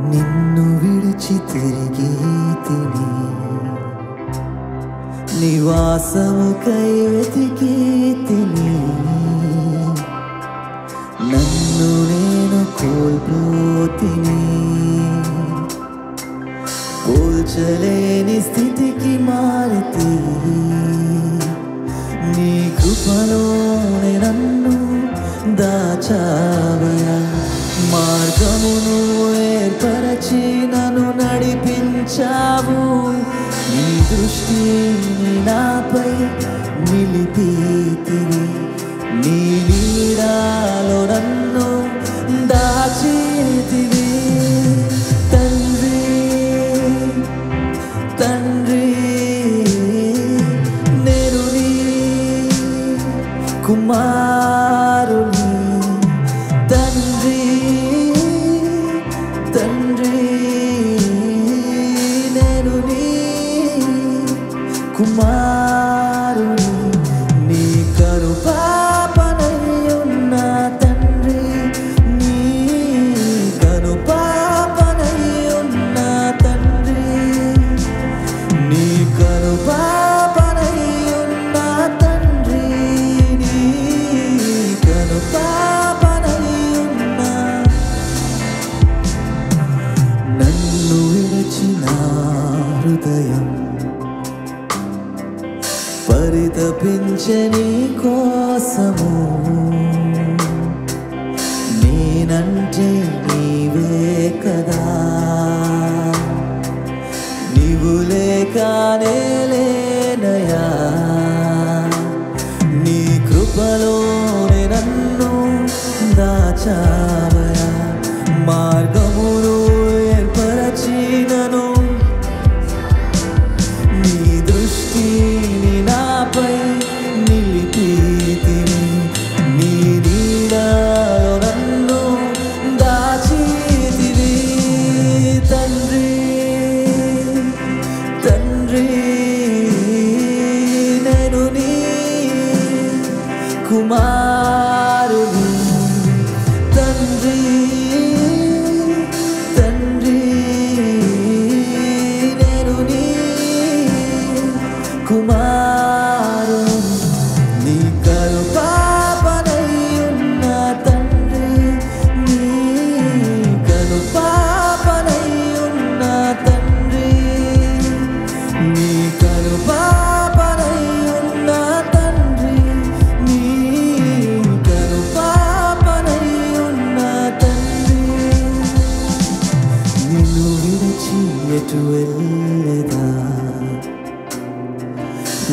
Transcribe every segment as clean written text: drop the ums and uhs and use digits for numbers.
నిన్ను విడిచి తిరిగి తిని నివాసముకై వెతికి తిని నన్ను నేను కోల్పోతిని పోల్చలేని స్థితికి మారితే నీ కృపలోనే నన్ను దాచావయా మార్గమును ఏర్పరచి నన్ను నడిపించావు నీ దృష్టిని నాపై నిలిపితివి నీ నీడలో నన్ను దాచితివి తండ్రి తండ్రి నేను నీ కుమారుని తండ్రి తండ్రి నేను నీ కుమారుని నీ కనుపాపనై ఉన్న తండ్రి నీ కనుపాపనై ఉన్న తండ్రి నీ కనుపాపనై ఉన్న తండ్రి నీ కనుపాపనై ఉన్న నన్ను విడిచిన హృదయం పరితపించే నీ కోసము నేనంటే నీవే కదా నీవు లేకనే లేనయా నీ కృపలోనే నన్ను దాచావయా మార్గమును ఏర్పరచినను నీ దృష్టిని నాపై నిలిపితివి నీ నీడలో నన్ను దాచితివి తండ్రి తండ్రి నేను నీ కుమారుని తండ్రి తండ్రి నేను నీ కుమారుని నీ కనుపాపనై ఉన్న తండ్రి నీ కనుపాపనై ఉన్న తండ్రి నీ కనుపాపనై ఉన్న తండ్రి నీ కనుపాపనై ఉన్న తండ్రి నిన్ను విడిచి ఎటు వెళ్ళేదా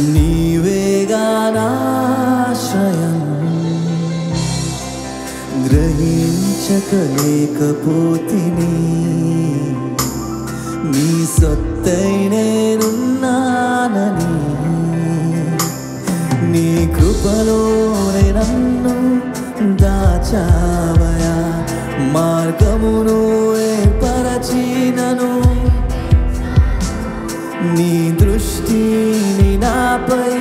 నీవేగా నాశ్రయం గ్రహించకలేకపోతిని నీ సొత్తై నేనున్నానని నీ కృపలోనే నన్ను దాచావయా మార్గమును ఏర్పరచినను నీ దృష్టిని నాపై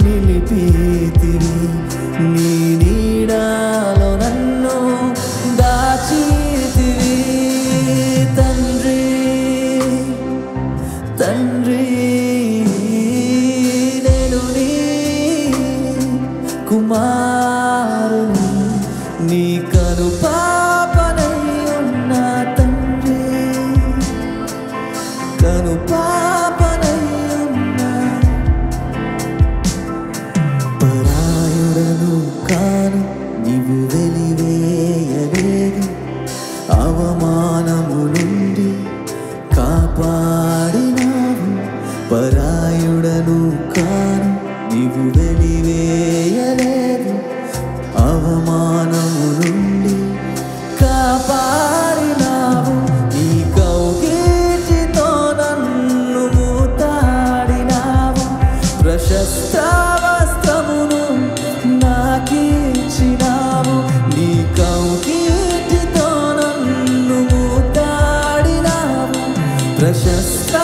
నిలిపితివి నీ నీడలో నన్ను దాచితివి తండ్రి తండ్రి నేను నీ కుమారుని నీ కనుపాపనై ఉన్న తండ్రి కనుపాపనై ఉన్న పరాయుడను కాను నీవు వెలివేయలేదు అవమానము నుండి కాపాడినావు పరాయుడను కాను నీవు వెలివేయలేదు అవమానము నుండి కాపాడినావు నీ కౌగిలితో నన్ను మూతాడినావు ప్రశస్త వస్త్రమును నాకిచ్చినావు నీ కౌగిలితో నన్ను మూతాడినావు ప్రశస్త